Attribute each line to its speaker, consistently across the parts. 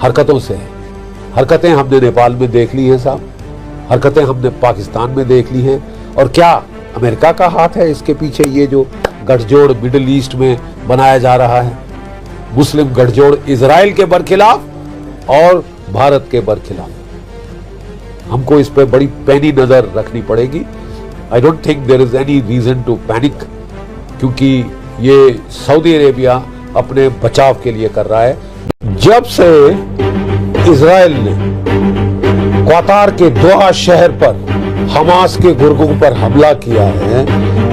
Speaker 1: हरकतों से है। हरकतें हमने नेपाल में देख ली हैं साहब, हरकतें हमने पाकिस्तान में देख ली हैं। और क्या अमेरिका का हाथ है इसके पीछे? ये जो गठजोड़ मिडिल ईस्ट में बनाया जा रहा है, मुस्लिम गठजोड़ इजराइल के बरखिलाफ और भारत के बरखिलाफ, हमको इस पे बड़ी पैनी नजर रखनी पड़ेगी। I don't think there is any reason to panic, क्योंकि ये सऊदी अरेबिया अपने बचाव के लिए कर रहा है। जब से इजराइल ने क्वातार के दोहा शहर पर हमास के गुर्गों पर हमला किया है,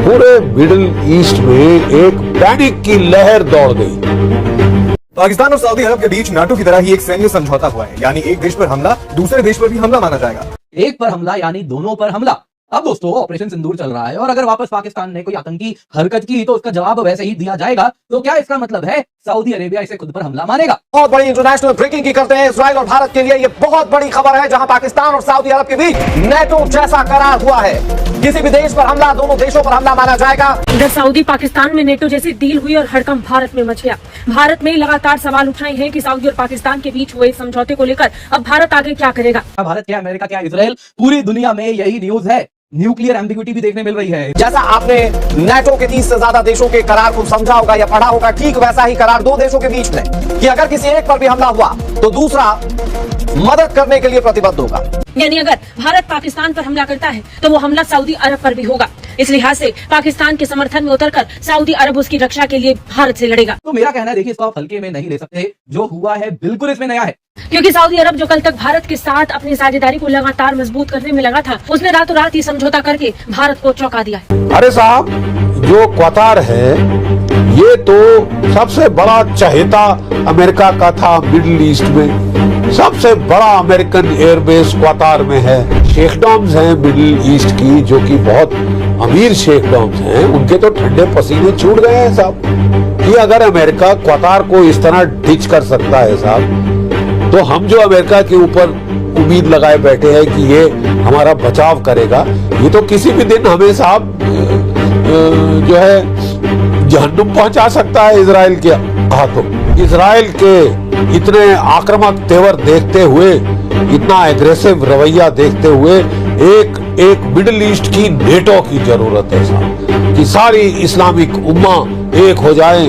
Speaker 1: पूरे मिडिल ईस्ट में एक पैनिक की लहर दौड़ गई।
Speaker 2: पाकिस्तान और सऊदी अरब के बीच नाटो की तरह ही एक सैन्य समझौता हुआ है, यानी एक देश पर हमला दूसरे देश पर भी हमला माना जाएगा।
Speaker 3: एक पर हमला यानी दोनों पर हमला। अब दोस्तों ऑपरेशन सिंदूर चल रहा है और अगर वापस पाकिस्तान ने कोई आतंकी हरकत की तो उसका जवाब वैसे ही दिया जाएगा। तो क्या इसका मतलब है सऊदी अरेबिया इसे खुद पर हमला मानेगा?
Speaker 4: बहुत बड़ी इंटरनेशनल ब्रेकिंग की करते हैं इजराइल और भारत के लिए ये बहुत बड़ी खबर है, जहां पाकिस्तान और सऊदी अरब के बीच नेटो जैसा करार हुआ है। किसी भी देश पर हमला दोनों देशों पर हमला माना जाएगा।
Speaker 5: इधर सऊदी पाकिस्तान में नेटो जैसी डील हुई और हड़कंप भारत में मच गया। भारत में लगातार सवाल उठाए हैं कि सऊदी और पाकिस्तान के बीच हुए समझौते को लेकर अब भारत आगे क्या करेगा।
Speaker 3: भारत क्या, अमेरिका क्या, इजराइल, पूरी दुनिया में यही न्यूज है। न्यूक्लियर एम्बिग्विटी भी देखने मिल रही है।
Speaker 4: जैसा आपने नेटो के 30 से ज्यादा देशों के करार को समझा होगा या पढ़ा होगा, ठीक वैसा ही करार दो देशों के बीच में कि अगर किसी एक पर भी हमला हुआ तो दूसरा मदद करने के लिए प्रतिबद्ध होगा।
Speaker 5: यानी अगर भारत पाकिस्तान पर हमला करता है तो वो हमला सऊदी अरब पर भी होगा। इस लिहाज से पाकिस्तान के समर्थन में उतरकर सऊदी अरब उसकी रक्षा के लिए भारत से लड़ेगा।
Speaker 3: तो मेरा कहना है, देखिए इसको आप हल्के में नहीं ले सकते। जो हुआ है बिल्कुल इसमें नया है,
Speaker 5: क्योंकि सऊदी अरब जो कल तक भारत के साथ अपनी साझेदारी को लगातार मजबूत करने में लगा था, उसने रातों रात ये समझौता करके भारत को चौंका दिया है।
Speaker 1: अरे साहब, जो क्वातार है ये तो सबसे बड़ा चहेता अमेरिका का था मिडिल ईस्ट में। सबसे बड़ा अमेरिकन एयरबेस क्वातार में है। शेखडॉम्स हैं मिडिल ईस्ट की, जो कि बहुत अमीर शेखडॉम्स हैं, उनके तो ठंडे पसीने छूट गए हैं साहब कि अगर अमेरिका क्वातार को इस तरह डिच कर सकता है साहब, तो हम जो अमेरिका के ऊपर उम्मीद लगाए बैठे हैं कि ये हमारा बचाव करेगा, ये तो किसी भी दिन हमें साहब जो है जहन्नुम पहुंचा सकता है इजराइल के हाथों। इजराइल के इतने आक्रामक तेवर देखते हुए, इतना एग्रेसिव रवैया देखते हुए एक मिडिल ईस्ट की नेटो की जरूरत है साहब, कि सारी इस्लामिक उम्मा एक हो जाए।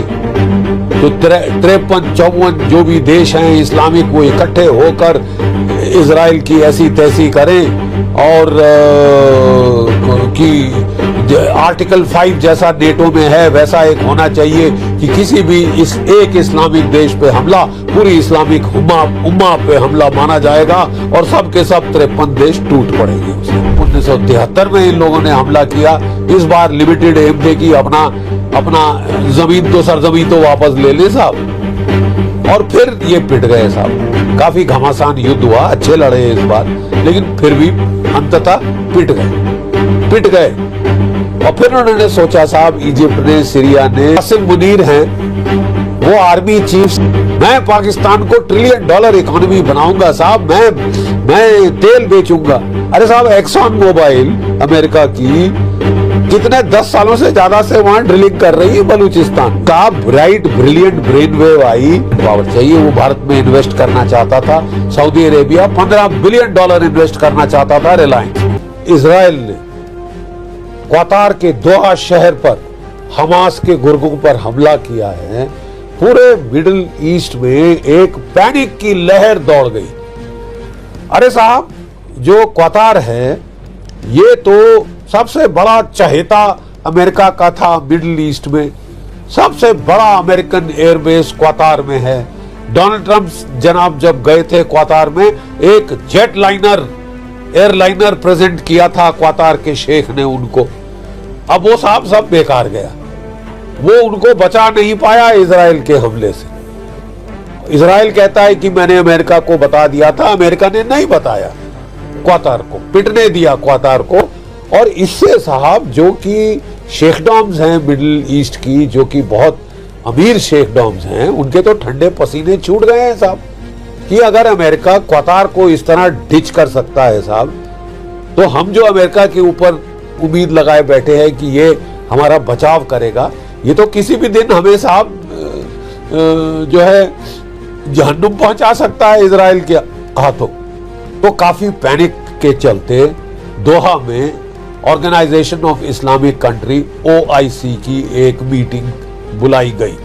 Speaker 1: तो 53-54 जो भी देश हैं इस्लामिक, वो इकट्ठे होकर इजराइल की ऐसी तैसी करें और कि आर्टिकल 5 जैसा नेटो में है वैसा एक होना चाहिए कि किसी भी इस एक इस्लामिक देश पे हमला पूरी इस्लामिक उम्मा पे हमला माना जाएगा और सब के सब 53 देश टूट पड़ेंगे। 1973 में इन लोगों ने हमला किया, इस बार लिमिटेड एम थे कि अपना जमीन तो सरजमीन तो वापस ले ले साहब, और फिर ये पिट गए साहब। काफी घमासान युद्ध हुआ, अच्छे लड़े इस बार, लेकिन फिर भी अंततः पिट गए। और फिर उन्होंने सोचा साहब, इजिप्ट ने, सीरिया ने, कासिम मुनीर हैं वो आर्मी चीफ, मैं पाकिस्तान को $1 ट्रिलियन इकोनॉमी बनाऊंगा साहब, मैं तेल बेचूंगा। अरे साहब, एक्सॉन मोबाइल अमेरिका की कितने 10 सालों से ज्यादा से वहां ड्रिलिंग कर रही है बलूचिस्तान का। ब्राइट ब्रिलियंट ब्रेन वेव आई, पावर चाहिए, वो भारत में इन्वेस्ट करना चाहता था। सऊदी अरेबिया $15 बिलियन इन्वेस्ट करना चाहता था रिलायंस। इजराइल ने क्वातार के दोहा शहर पर हमास के गुर्गों पर हमला किया है, पूरे मिडिल ईस्ट में एक पैनिक की लहर दौड़ गई। अरे साहब, जो क्वातार है ये तो सबसे बड़ा चहेता अमेरिका का था मिडिल ईस्ट में। सबसे बड़ा अमेरिकन एयरबेस क्वातार में है। डोनाल्ड ट्रंप जनाब जब गए थे क्वातार में, एक जेट एयरलाइनर प्रेजेंट किया था क्वातार के शेख ने उनको। अब वो साहब सब बेकार गया, वो उनको बचा नहीं पाया इजराइल के हमले से। इजराइल कहता है कि मैंने अमेरिका को बता दिया था, अमेरिका ने नहीं बताया क्वातार को, पिटने दिया क्वातार को। और इससे साहब जो कि शेखडॉम्स हैं मिडिल ईस्ट की, जो कि बहुत अमीर शेखडॉम्स हैं, उनके तो ठंडे पसीने छूट गए हैं साहब कि अगर अमेरिका क्वातार को इस तरह डिच कर सकता है साहब, तो हम जो अमेरिका के ऊपर उम्मीद लगाए बैठे हैं कि ये हमारा बचाव करेगा, ये तो किसी भी दिन हमें साहब जो है जहन्नुम पहुंचा सकता है इजराइल के हाथों। तो काफी पैनिक के चलते दोहा में organisation of Islamic country OIC की एक मीटिंग बुलाई गई,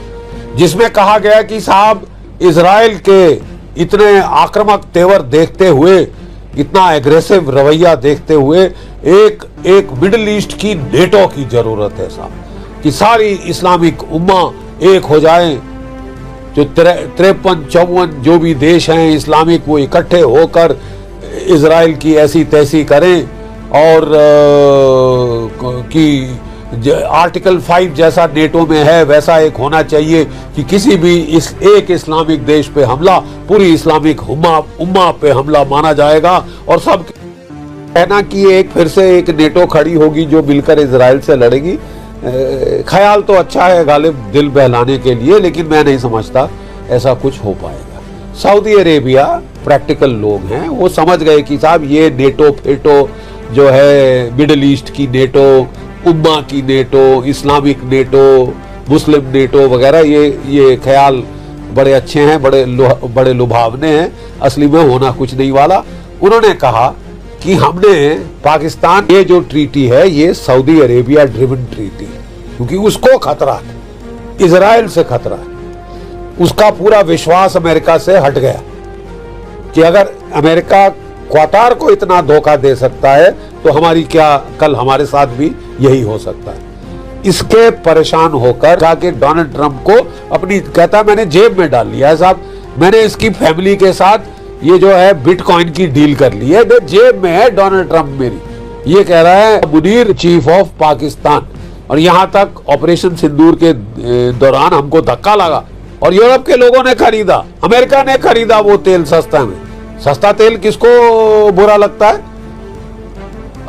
Speaker 1: जिसमें कहा गया कि साहब इजराइल के इतने आक्रामक तेवर देखते हुए, इतना एग्रेसिव रवैया देखते हुए एक मिडिल ईस्ट की नेटो की जरूरत है साहब, कि सारी इस्लामिक उम्मा एक हो जाए, जो 53-54 जो भी देश हैं इस्लामिक, वो इकट्ठे होकर इजराइल की ऐसी तैसी करें, और कि आर्टिकल 5 जैसा नेटो में है वैसा एक होना चाहिए, कि किसी भी एक इस्लामिक देश पे हमला पूरी इस्लामिक उम्मा पे हमला माना जाएगा, और सब कहना कि एक फिर से एक नेटो खड़ी होगी जो मिलकर इजराइल से लड़ेगी। ख्याल तो अच्छा है गालिब दिल बहलाने के लिए, लेकिन मैं नहीं समझता ऐसा कुछ हो पाएगा। सऊदी अरेबिया प्रैक्टिकल लोग हैं, वो समझ गए कि साहब ये नेटो फेटो जो है, मिडिल ईस्ट की नेटो, उम्मा की नेटो, इस्लामिक नेटो, मुस्लिम नेटो वगैरह, ये ख्याल बड़े अच्छे हैं, बड़े लुभावने हैं, असली में होना कुछ नहीं वाला। उन्होंने कहा कि हमने पाकिस्तान, ये जो ट्रीटी है ये सऊदी अरेबिया ड्रिवन ट्रीटी है, क्योंकि उसको खतरा है, इजराइल से खतरा है। उसका पूरा विश्वास अमेरिका से हट गया कि अगर अमेरिका क्वातार को इतना धोखा दे सकता है तो हमारी क्या, कल हमारे साथ भी यही हो सकता है। इसके परेशान होकर जाके डोनाल्ड ट्रंप को अपनी, कहता मैंने जेब में डाल लिया है साहब, मैंने इसकी फैमिली के साथ ये जो है बिटकॉइन की डील कर ली है, जेब में है डोनाल्ड ट्रंप मेरी, ये कह रहा है मुनीर, चीफ ऑफ पाकिस्तान। और यहां तक ऑपरेशन सिंदूर के दौरान हमको धक्का लगा और यूरोप के लोगों ने खरीदा, अमेरिका ने खरीदा वो तेल सस्ता में। सस्ता तेल किसको बुरा लगता है?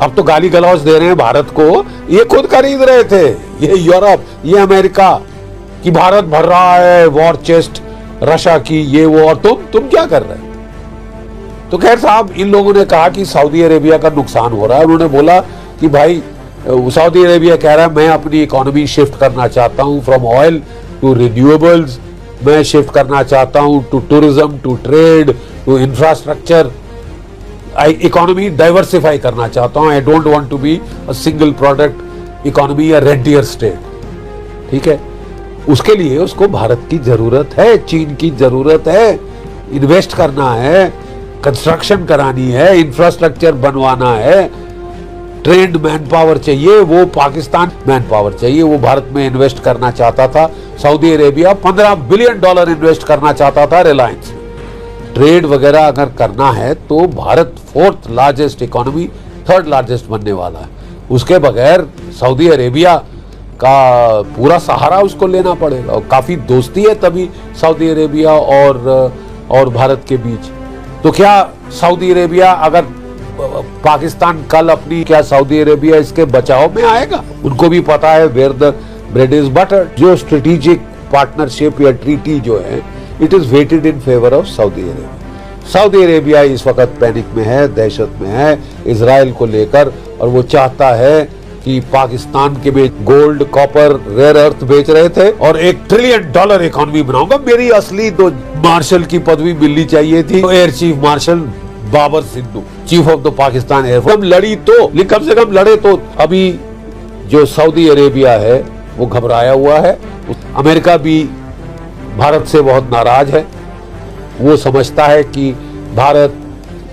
Speaker 1: अब तो गाली गलौज दे रहे हैं भारत को, ये खुद खरीद रहे थे, ये यूरोप, ये अमेरिका, कि भारत भर रहा है वॉर चेस्ट रशिया की, ये वो, और तुम क्या कर रहे हैं? तो खैर साहब, इन लोगों ने कहा कि सऊदी अरेबिया का नुकसान हो रहा है। उन्होंने बोला कि भाई सऊदी अरेबिया कह रहा है मैं अपनी इकोनॉमी शिफ्ट करना चाहता हूं, फ्रॉम ऑयल टू रिन्यूएबल्स, मैं शिफ्ट करना चाहता हूं to tourism, to trade, to infrastructure, economy diversify करना चाहता हूं। I don't want to be a single product economy या रेंटियर स्टेट। ठीक है, उसके लिए उसको भारत की जरूरत है, चीन की जरूरत है, इन्वेस्ट करना है, कंस्ट्रक्शन करानी है, इंफ्रास्ट्रक्चर बनवाना है, ट्रेंड मैन पावर चाहिए, वो पाकिस्तान मैन पावर चाहिए, वो भारत में इन्वेस्ट करना चाहता था। सऊदी अरेबिया $15 बिलियन इन्वेस्ट करना चाहता था रिलायंस। ट्रेड वगैरह अगर करना है तो Bharat 4th largest economy, 3rd largest बनने वाला है। उसके बगैर सऊदी अरेबिया का पूरा सहारा उसको लेना पड़ेगा, और काफी दोस्ती है तभी सऊदी अरेबिया और भारत के बीच। तो क्या सऊदी अरेबिया, अगर पाकिस्तान कल अपनी, क्या सऊदी अरेबिया इसके बचाव में आएगा? उनको भी पता है where the bread is butter. जो स्ट्रेटेजिक पार्टनरशिप या ट्रीटी जो है, it is weighted in favour of Saudi Arabia. Saudi Arabia इस वक्त पैनिक में है, दहशत में है इजराइल को लेकर, और वो चाहता है कि पाकिस्तान के में गोल्ड, कॉपर, रेयर अर्थ बेच रहे थे और $1 ट्रिलियन इकोनॉमी बनाऊंगा। मेरी असली तो मार्शल की पदवी मिलनी चाहिए थी, तो air chief marshal Babar Sidhu, chief of the Pakistan air force. हम लड़ी तो, कम से कम लड़े तो। अभी जो सऊदी अरेबिया है वो घबराया हुआ है। अमेरिका भी भारत से बहुत नाराज है। वो समझता है कि Bharat,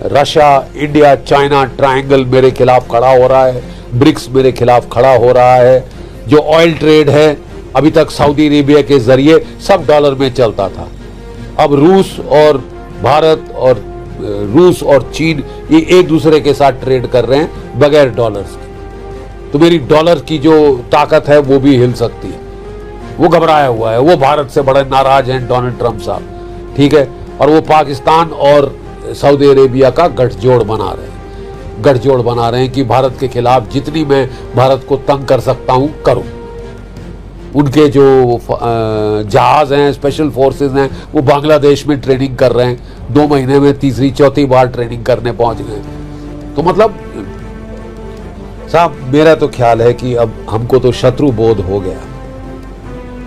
Speaker 1: Russia, India, China triangle मेरे खिलाफ खड़ा हो रहा है, ब्रिक्स मेरे खिलाफ खड़ा हो रहा है। जो ऑयल ट्रेड है अभी तक सऊदी अरेबिया के जरिए सब डॉलर में चलता था, अब रूस और भारत और रूस और चीन ये एक दूसरे के साथ ट्रेड कर रहे हैं बगैर डॉलर्स के। तो मेरी डॉलर की जो ताकत है वो भी हिल सकती है। वो घबराया हुआ है, वो भारत से बड़े नाराज हैं डोनाल्ड ट्रंप साहब। ठीक है, और वो पाकिस्तान और सऊदी अरेबिया का गठजोड़ बना रहे हैं कि भारत के खिलाफ जितनी मैं भारत को तंग कर सकता हूं करूं। उनके जो जहाज हैं, स्पेशल फोर्सेस हैं, वो बांग्लादेश में ट्रेनिंग कर रहे हैं। 2 महीने में 3-4 बार ट्रेनिंग करने पहुंच गए। तो मतलब साहब, मेरा तो ख्याल है कि अब हमको तो शत्रु बोध हो गया।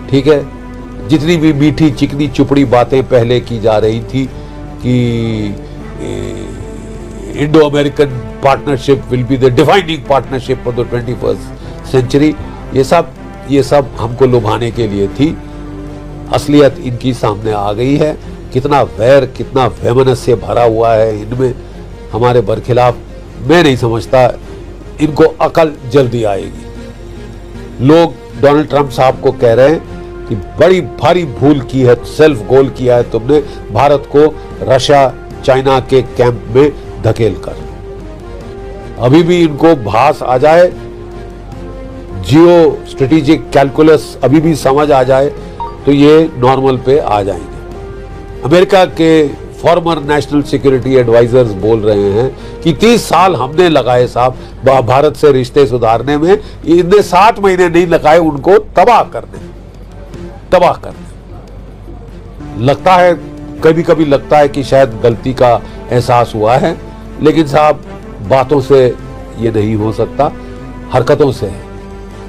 Speaker 1: ठीक है, जितनी भी मीठी चिकनी चुपड़ी बातें पहले की जा रही थी कि Indo American partnership will be the defining partnership for the 21st century, ये सब हमको लुभाने के लिए थी। असलियत इनकी सामने आ गई है। कितना वैर, कितना वैमनस्य भरा हुआ है इनमें हमारे बरखिलाफ। मैं नहीं समझता इनको अकल जल्दी आएगी। लोग डोनाल्ड ट्रंप साहब को कह रहे हैं कि बड़ी भारी भूल की है, सेल्फ गोल किया है तुमने भारत को रशिया चाइना के कैंप में धकेल कर। अभी भी इनको भास आ जाए, जियो स्ट्रेटेजिक कैलकुलस अभी भी समझ आ जाए तो ये नॉर्मल पे आ जाएंगे। अमेरिका के फॉर्मर नेशनल सिक्योरिटी एडवाइजर्स बोल रहे हैं कि 30 साल हमने लगाए साहब भारत से रिश्ते सुधारने में, इतने 60 महीने नहीं लगाए उनको तबाह करने। लगता है, कभी कभी लगता है कि शायद गलती का एहसास हुआ है, लेकिन साहब बातों से ये नहीं हो सकता, हरकतों से है।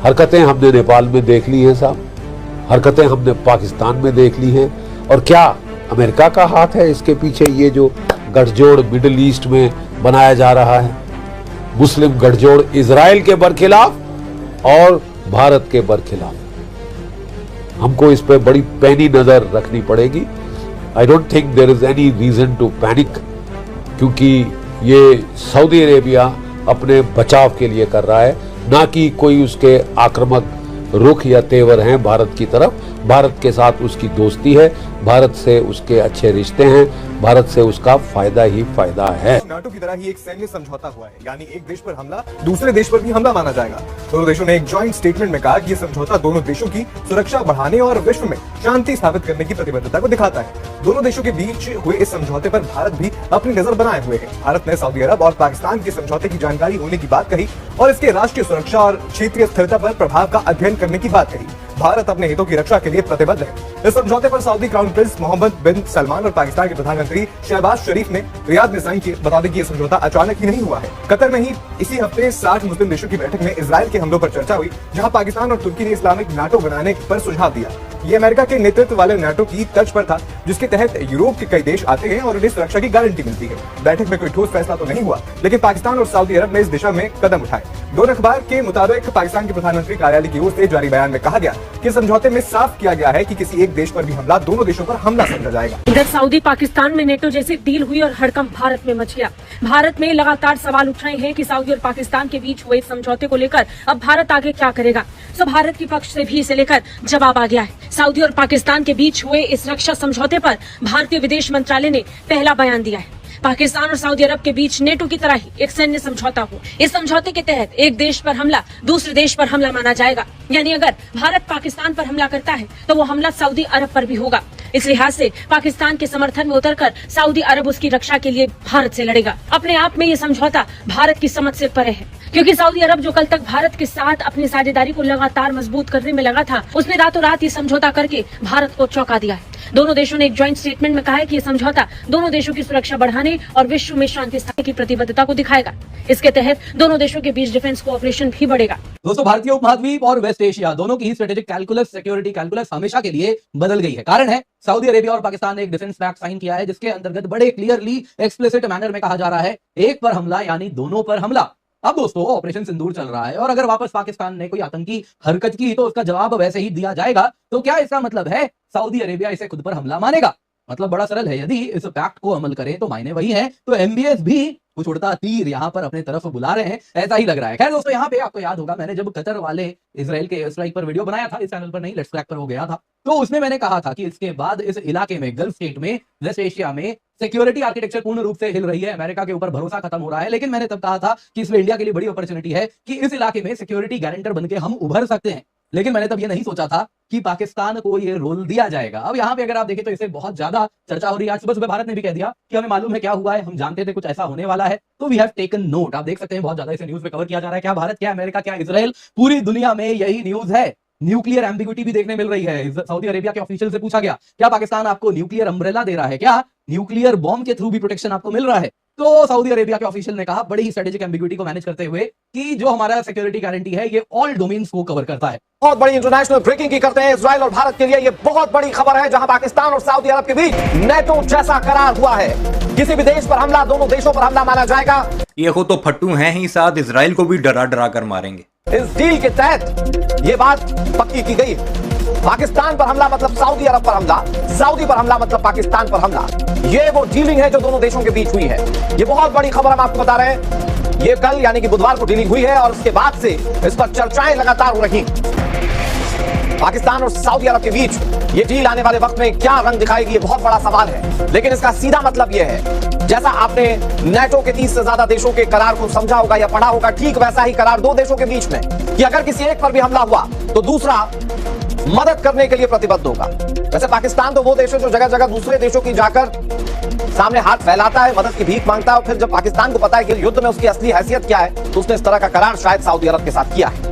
Speaker 1: हरकतें हमने नेपाल में देख ली हैं साहब, हरकतें हमने पाकिस्तान में देख ली हैं। और क्या अमेरिका का हाथ है इसके पीछे? ये जो गठजोड़ मिडिल ईस्ट में बनाया जा रहा है, मुस्लिम गठजोड़ इजराइल के बरखिलाफ और भारत के बरखिलाफ, हमको इस पे बड़ी पैनी नजर रखनी पड़ेगी। I don't think there is any reason to panic, क्योंकि ये सऊदी अरेबिया अपने बचाव के लिए कर रहा है, ना कि कोई उसके आक्रामक रुख या तेवर हैं भारत की तरफ। भारत के साथ उसकी दोस्ती है, भारत से उसके अच्छे रिश्ते हैं, भारत से उसका फायदा ही फायदा है।
Speaker 2: नाटो की तरह ही एक सैन्य समझौता हुआ है, यानी एक देश पर हमला दूसरे देश पर भी हमला माना जाएगा। दोनों देशों ने एक जॉइंट स्टेटमेंट में कहा कि यह समझौता दोनों देशों की सुरक्षा बढ़ाने और विश्व में शांति स्थापित करने की प्रतिबद्धता को दिखाता है। दोनों देशों के बीच हुए इस समझौते पर भारत भी अपनी नजर बनाए हुए है। भारत ने सऊदी अरब और पाकिस्तान के समझौते की जानकारी होने की बात कही और इसके राष्ट्रीय सुरक्षा और क्षेत्रीय स्थिरता पर प्रभाव का अध्ययन करने की बात कही। भारत अपने हितों की रक्षा के लिए प्रतिबद्ध है। इस समझौते पर सऊदी क्राउन प्रिंस मोहम्मद बिन सलमान और पाकिस्तान के प्रधानमंत्री शहबाज शरीफ ने रियाद में साइन किए। बता दें कि यह समझौता अचानक ही नहीं हुआ है। कतर में ही इसी हफ्ते 60 मुस्लिम देशों की बैठक में इजराइल के हमलों पर चर्चा हुई, जहां पाकिस्तान और तुर्की ने इस्लामिक नाटो बनाने पर सुझाव दिया। ये अमेरिका के नेतृत्व वाले नाटो की तर्ज पर था, जिसके तहत यूरोप के कई देश आते हैं और उन्हें सुरक्षा की गारंटी मिलती है। बैठक में कोई ठोस फैसला तो नहीं हुआ, लेकिन पाकिस्तान और सऊदी अरब ने इस दिशा में कदम उठाए। दोनों अखबार के मुताबिक पाकिस्तान के प्रधानमंत्री कार्यालय की ओर से जारी बयान में कहा गया कि समझौते में साफ किया गया है कि किसी एक देश पर भी हमला दोनों देशों पर हमला समझा जाएगा।
Speaker 5: इधर सऊदी पाकिस्तान में नेटो जैसी डील हुई और हड़कंप भारत में मच गया। भारत में लगातार सवाल उठ रहे हैं कि सऊदी और पाकिस्तान के बीच हुए समझौते को लेकर अब भारत आगे क्या करेगा। सो भारत के पक्ष से भी इसे लेकर जवाब आ गया है। सऊदी और पाकिस्तान के बीच हुए इस रक्षा समझौते पर भारतीय विदेश मंत्रालय ने पहला बयान दिया है। पाकिस्तान और सऊदी अरब के बीच नेटो की तरह ही एक सैन्य समझौता हो। इस समझौते के तहत एक देश पर हमला दूसरे देश पर हमला माना जाएगा, यानी अगर भारत पाकिस्तान पर हमला करता है तो वो हमला सऊदी अरब पर भी होगा। इस लिहाज से पाकिस्तान के समर्थन में उतरकर सऊदी अरब उसकी रक्षा के लिए भारत से लड़ेगा। अपने आप में ये समझौता भारत की समझ से परे है, क्योंकि सऊदी अरब जो कल तक भारत के साथ अपनी साझेदारी को लगातार मजबूत करने में लगा था, उसने रातों रात ये समझौता करके भारत को चौंका दिया है। दोनों देशों ने एक ज्वाइंट स्टेटमेंट में कहा है कि ये समझौता दोनों देशों की सुरक्षा बढ़ाने और विश्व में शांति स्थापना की प्रतिबद्धता को दिखाएगा। इसके तहत दोनों देशों के बीच डिफेंस कोऑपरेशन भी बढ़ेगा।
Speaker 3: दोस्तों, भारतीय उपमहाद्वीप और वेस्ट एशिया दोनों की स्ट्रेटेजिक कैलकुलस, सिक्योरिटी कैलकुलस हमेशा के लिए बदल गई है। कारण है सऊदी अरेबिया और पाकिस्तान ने एक डिफेंस पैक्ट साइन किया है, जिसके अंतर्गत बड़े क्लियरली एक्सप्लिसिट मैनर में कहा जा रहा है एक पर हमला यानी दोनों पर हमला। अब दोस्तों ऑपरेशन सिंदूर चल रहा है और अगर वापस पाकिस्तान ने कोई आतंकी हरकत की तो उसका जवाब वैसे ही दिया जाएगा। तो क्या इसका मतलब है सऊदी अरेबिया इसे खुद पर हमला मानेगा? मतलब बड़ा सरल है, यदि इस पैक्ट को अमल करें तो मायने वही है, तो एमबीएस भी कुछ उड़ता तीर यहाँ पर अपने तरफ बुला रहे हैं, ऐसा ही लग रहा है। खैर दोस्तों, यहाँ पे आपको याद होगा मैंने जब कतर वाले इजराइल के एयर स्ट्राइक पर वीडियो बनाया था, इस चैनल पर नहीं लेट्स क्रैक पर हो गया था, तो उसमें मैंने कहा था कि इसके बाद इस इलाके में, गल्फ स्टेट में, वेस्ट एशिया में सिक्योरिटी आर्किटेक्चर पूर्ण रूप से हिल रही है, अमेरिका के ऊपर भरोसा खत्म हो रहा है। लेकिन मैंने तब कहा था कि इसमें इंडिया के लिए बड़ी अपॉर्चुनिटी है कि इस इलाके में सिक्योरिटी गारंटर बनकर हम उभर सकते हैं। लेकिन मैंने तब ये नहीं सोचा था कि पाकिस्तान को ये रोल दिया जाएगा। अब यहाँ पे अगर आप देखें तो इसे बहुत ज्यादा चर्चा हो रही है। आज सुबह सुबह भारत ने भी कह दिया कि हमें मालूम है क्या हुआ है, हम जानते थे कुछ ऐसा होने वाला है, तो वी हैव टेकन नोट। आप देख सकते हैं बहुत ज्यादा इसे न्यूज में कवर किया जा रहा है। क्या भारत, क्या अमेरिका, क्या इजराइल, पूरी दुनिया में यही न्यूज है। न्यूक्लियर एम्बिग्विटी भी देखने मिल रही है। सऊदी अरेबिया के ऑफिशियल से पूछा गया क्या पाकिस्तान आपको न्यूक्लियर अम्ब्रेला दे रहा है, क्या न्यूक्लियर बॉम्ब के थ्रू भी प्रोटेक्शन आपको मिल रहा है? तो सऊदी अरेबिया के ऑफिशियल ने कहा बड़ी ही स्ट्रेटेजिक एम्बिग्यूटी को मैनेज करते हुए कि जो हमारा सिक्योरिटी गारंटी है ये ऑल डोमेन्स को कवर करता है।
Speaker 4: बहुत बड़ी इंटरनेशनल ब्रेकिंग की करते हैं इजराइल और भारत के लिए ये बहुत बड़ी खबर है, जहां पाकिस्तान और सऊदी अरब के बीच नेटो जैसा करार हुआ है। किसी भी देश पर हमला दोनों देशों पर हमला माना जाएगा।
Speaker 6: ये खुद तो फट्टू हैं ही, साथ इजराइल को भी डरा डरा कर मारेंगे।
Speaker 4: इस डील के तहत ये बात पक्की की गई। पाकिस्तान पर हमला मतलब सऊदी अरब पर हमला, सऊदी पर हमला मतलब पाकिस्तान पर हमला। ये वो डीलिंग है जो दोनों देशों के बीच हुई है। ये बहुत बड़ी खबर हम आपको बता रहे हैं। ये कल यानी कि बुधवार को डीलिंग हुई है और उसके बाद से इस पर चर्चाएं लगातार हो रही। पाकिस्तान और सऊदी अरब के बीच ये डील आने वाले वक्त में क्या रंग दिखाएगी, ये बहुत बड़ा सवाल है। लेकिन इसका सीधा मतलब ये है, जैसा आपने नेटो के 30 से ज्यादा देशों के करार को समझा होगा या पढ़ा होगा, ठीक वैसा ही करार दो देशों के बीच में कि अगर किसी एक पर भी हमला हुआ तो दूसरा मदद करने के लिए प्रतिबद्ध होगा। वैसे पाकिस्तान तो वो देश है जो जगह जगह दूसरे देशों की जाकर सामने हाथ फैलाता है, मदद की भीख मांगता है, और फिर जब पाकिस्तान को पता है कि युद्ध में उसकी असली हैसियत क्या है तो उसने इस तरह का करार शायद सऊदी अरब के साथ किया है।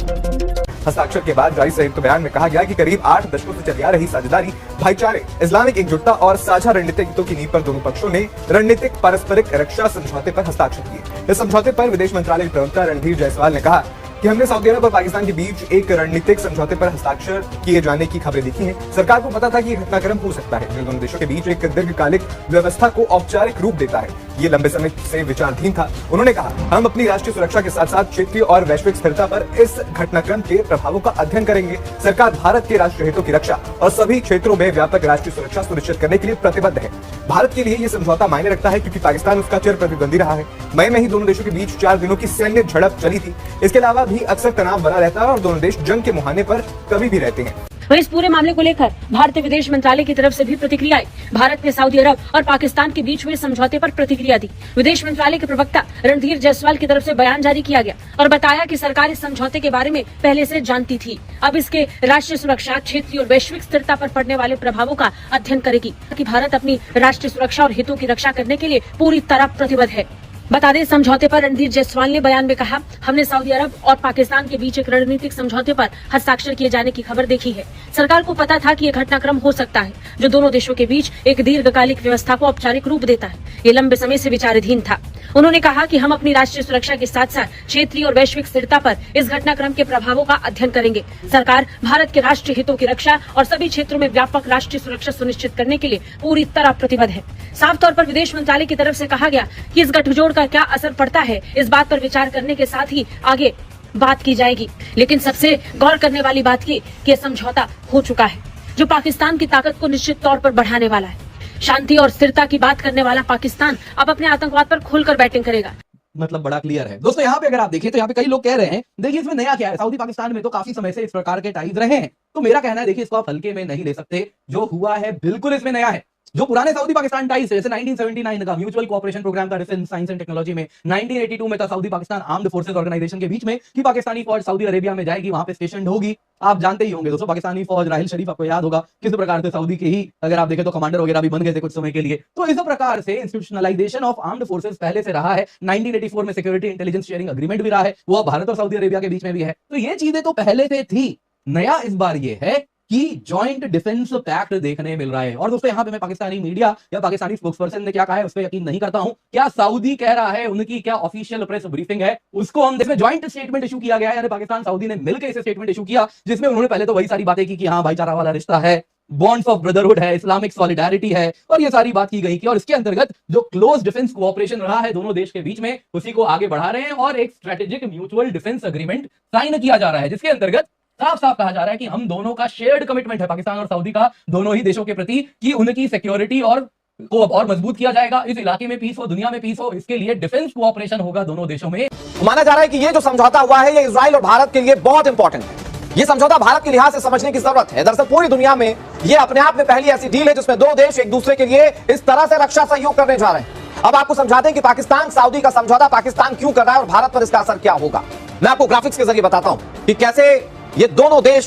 Speaker 2: हस्ताक्षर के बाद जारी संयुक्त बयान में कहा गया कि करीब 8 दशकों से चली आ रही साझेदारी, भाईचारे, इस्लामिक एकजुटता और साझा रणनीतिक हितों की नींव पर दोनों पक्षों ने रणनीतिक पारस्परिक रक्षा समझौते पर हस्ताक्षर किए। इस समझौते पर विदेश मंत्रालय के प्रवक्ता रणधीर जायसवाल ने कहा कि हमने सऊदी अरब और पाकिस्तान के बीच एक रणनीतिक समझौते पर हस्ताक्षर किए जाने की खबरें देखी हैं। सरकार को पता था कि यह घटनाक्रम हो सकता है जो दोनों देशों के बीच एक दीर्घकालिक व्यवस्था को औपचारिक रूप देता है। ये लंबे समय से विचाराधीन था। उन्होंने कहा, हम अपनी राष्ट्रीय सुरक्षा के साथ साथ क्षेत्रीय और वैश्विक स्थिरता पर इस घटनाक्रम के प्रभावों का अध्ययन करेंगे। सरकार भारत के राष्ट्रीय हितों की रक्षा और सभी क्षेत्रों में व्यापक राष्ट्रीय सुरक्षा सुनिश्चित करने के लिए प्रतिबद्ध है। भारत के लिए यह समझौता मायने रखता है क्योंकि पाकिस्तान उसका चिर प्रतिद्वंदी रहा है। मई में ही दोनों देशों के बीच 4 दिनों की सैन्य झड़प चली थी। इसके अलावा भी अक्सर तनाव बना रहता है और दोनों देश जंग के मुहाने पर कभी भी रहते हैं।
Speaker 5: वहीं इस पूरे मामले को लेकर भारतीय विदेश मंत्रालय की तरफ से भी प्रतिक्रिया आई। भारत ने सऊदी अरब और पाकिस्तान के बीच हुए समझौते पर प्रतिक्रिया दी। विदेश मंत्रालय के प्रवक्ता रणधीर जायसवाल की तरफ से बयान जारी किया गया और बताया कि सरकार इस समझौते के बारे में पहले से जानती थी। अब इसके राष्ट्रीय सुरक्षा, क्षेत्रीय और वैश्विक स्थिरता पर पड़ने वाले प्रभावों का अध्ययन करेगी कि भारत अपनी राष्ट्रीय सुरक्षा और हितों की रक्षा करने के लिए पूरी तरह प्रतिबद्ध है। बता दें, समझौते पर रणधीर जायसवाल ने बयान में कहा, हमने सऊदी अरब और पाकिस्तान के बीच एक रणनीतिक समझौते पर हस्ताक्षर किए जाने की खबर देखी है। सरकार को पता था कि यह घटनाक्रम हो सकता है जो दोनों देशों के बीच एक दीर्घकालिक व्यवस्था को औपचारिक रूप देता है। ये लंबे समय से विचाराधीन था। उन्होंने कहा कि हम अपनी राष्ट्रीय सुरक्षा के साथ साथ क्षेत्रीय और वैश्विक स्थिरता पर इस घटनाक्रम के प्रभावों का अध्ययन करेंगे। सरकार भारत के राष्ट्रीय हितों की रक्षा और सभी क्षेत्रों में व्यापक राष्ट्रीय सुरक्षा सुनिश्चित करने के लिए पूरी तरह प्रतिबद्ध है। साफ तौर पर विदेश मंत्रालय की तरफ से कहा गया कि इस गठजोड़ का क्या असर पड़ता है, इस बात पर विचार करने के साथ ही आगे बात की जाएगी। लेकिन सबसे गौर करने वाली बात की कि समझौता हो चुका है जो पाकिस्तान की ताकत को निश्चित तौर पर बढ़ाने वाला है। शांति और स्थिरता की बात करने वाला पाकिस्तान अब अपने आतंकवाद पर खुलकर बैटिंग करेगा।
Speaker 3: मतलब बड़ा क्लियर है दोस्तों। यहाँ पे अगर आप देखिए तो यहाँ पे कई लोग कह रहे हैं, देखिए इसमें नया क्या है, सऊदी पाकिस्तान में तो काफी समय से इस प्रकार के टाइज रहे हैं। तो मेरा कहना है, देखिए इसको आप हल्के में नहीं ले सकते। जो हुआ है बिल्कुल इसमें नया है। जो पुराने सऊदी पाकिस्तान टाइज जैसे 1979 का म्यूचुअल कोऑपरेशन प्रोग्राम था डिफेंस, साइंस एंड टेक्नोलॉजी में, 1982 में था Saudi Pakistan armed forces organisation के बीच में कि पाकिस्तानी फौज सऊदी अरेबिया में जाएगी, वहां पे स्टेशन होगी। आप जानते ही होंगे दोस्तों, पाकिस्तानी फौज राहिल शरीफ आपको याद होगा किस प्रकार से सऊदी के ही अगर आप देखें तो कमांडर वगैरह भी बन गए थे कुछ समय के लिए। तो इस प्रकार से इंस्टीट्यूशनलाइजेशन ऑफ आर्म्ड फोर्सेस पहले से रहा है। 1984 में सिक्योरिटी इंटेलिजेंस शेयरिंग अग्रीमेंट भी रहा है, वो भारत और सऊदी अरेबिया के बीच में भी है। तो ये चीजें तो पहले से थी। नया इस बार ये है कि जॉइंट डिफेंस पैक्ट देखने मिल रहा है। और दोस्तों यहाँ पे मैं पाकिस्तानी मीडिया या पाकिस्तानी स्पोक्सपर्सन ने क्या कहा है उस पर यकीन नहीं करता हूं। क्या सऊदी कह रहा है, उनकी क्या ऑफिशियल प्रेस ब्रीफिंग है, उसको हम देखते हैं। जॉइंट स्टेटमेंट इशू किया गया है, यानी पाकिस्तान सऊदी ने मिलकर इसे स्टेटमेंट इशू किया, जिसमें उन्होंने पहले तो वही सारी बातें की कि हाँ भाईचारा वाला रिश्ता है, बॉन्ड्स ऑफ ब्रदरहुड है, इस्लामिक सॉलिडारिटी है, और ये सारी बात की गई कि और इसके अंतर्गत जो क्लोज डिफेंस कोऑपरेशन रहा है दोनों देश के बीच में उसी को आगे बढ़ा रहे हैं और एक strategic mutual defence agreement sign किया जा रहा है, जिसके अंतर्गत साफ साफ कहा जा रहा है कि हम दोनों का शेयर्ड कमिटमेंट है, पाकिस्तान और सऊदी का, दोनों ही देशों के प्रति, कि उनकी सिक्योरिटी और को और मजबूत किया जाएगा। इस इलाके में पीस हो, दुनिया में पीस हो, इसके लिए डिफेंस कोऑपरेशन होगा दोनों देशों में।
Speaker 4: माना जा रहा है कि ये जो समझौता हुआ है ये इजराइल और भारत के लिए बहुत इंपॉर्टेंट है। ये समझौता भारत के लिहाज से समझने की जरूरत है। दरअसल पूरी दुनिया में ये अपने आप में पहली ऐसी डील है जिसमें दो देश एक दूसरे के लिए इस तरह से रक्षा सहयोग करने जा रहे हैं। अब आपको समझा दें कि पाकिस्तान सऊदी का समझौता पाकिस्तान क्यों कर रहा है और भारत पर इसका असर क्या होगा। मैं आपको ग्राफिक्स के जरिए बताता हूं कि कैसे ये दोनों देश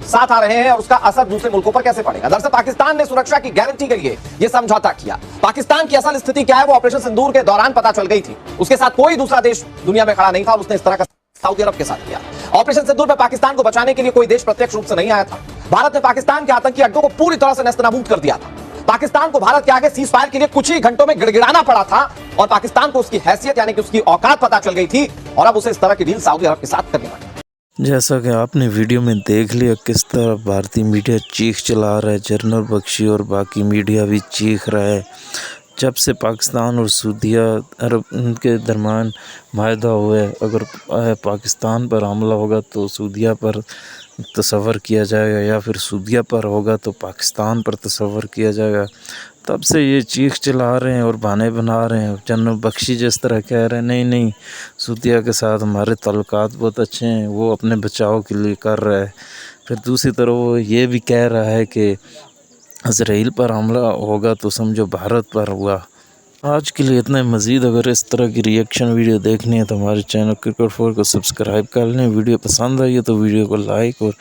Speaker 4: साथ आ रहे हैं और उसका असर दूसरे मुल्कों पर कैसे पड़ेगा। दरअसल पाकिस्तान ने सुरक्षा की गारंटी के लिए यह समझौता किया। पाकिस्तान की असल स्थिति क्या है वो ऑपरेशन सिंदूर के दौरान पता चल गई थी। उसके साथ कोई दूसरा देश दुनिया में खड़ा नहीं था और उसने इस तरह का सऊदी अरब के साथ किया। ऑपरेशन सिंदूर में पाकिस्तान को बचाने के लिए कोई देश प्रत्यक्ष रूप से नहीं आया था। भारत ने पाकिस्तान के आतंकी अड्डों को पूरी तरह से नेस्तनाबूद कर दिया था। पाकिस्तान को भारत के आगे सीज फायर के लिए कुछ ही घंटों में गिड़गिड़ाना पड़ा था और पाकिस्तान को उसकी हैसियत यानी कि उसकी औकात पता चल गई थी और अब उसे इस तरह की डील सऊदी अरब के साथ करनी पड़ी।
Speaker 7: जैसा कि आपने वीडियो में देख लिया किस तरह भारतीय मीडिया चीख चला रहा है, जनरल बख्शी और बाकी मीडिया भी चीख रहा है। जब से पाकिस्तान और सऊदी अरब के दरमियान माहदा हुआ है, अगर पाकिस्तान पर हमला होगा तो सऊदीया पर तसव्वुर किया जाएगा या फिर सऊदीया पर होगा तो पाकिस्तान पर तसव्वुर किया जाएगा। तब से ये चीख चला रहे हैं और बहाने बना रहे हैं। जनरल बख्शी जिस तरह कह रहे हैं नहीं नहीं सऊदीया के साथ हमारे ताल्लुकात बहुत अच्छे हैं, वो अपने बचाव के लिए कर रहा है। फिर दूसरी तरफ वो ये भी कह रहा है कि इजराइल पर हमला होगा तो समझो भारत पर हुआ। आज के लिए इतना। मज़ीद अगर इस तरह की रिएक्शन वीडियो देखनी है तो हमारे चैनल क्रिकेट4 को सब्सक्राइब कर लें। वीडियो पसंद आई है तो वीडियो को लाइक और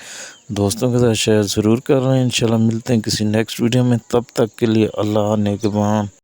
Speaker 7: दोस्तों के साथ शेयर ज़रूर कर रहे हैं। इंशाल्लाह मिलते हैं किसी नेक्स्ट वीडियो में, तब तक के लिए अल्लाह नेगबान।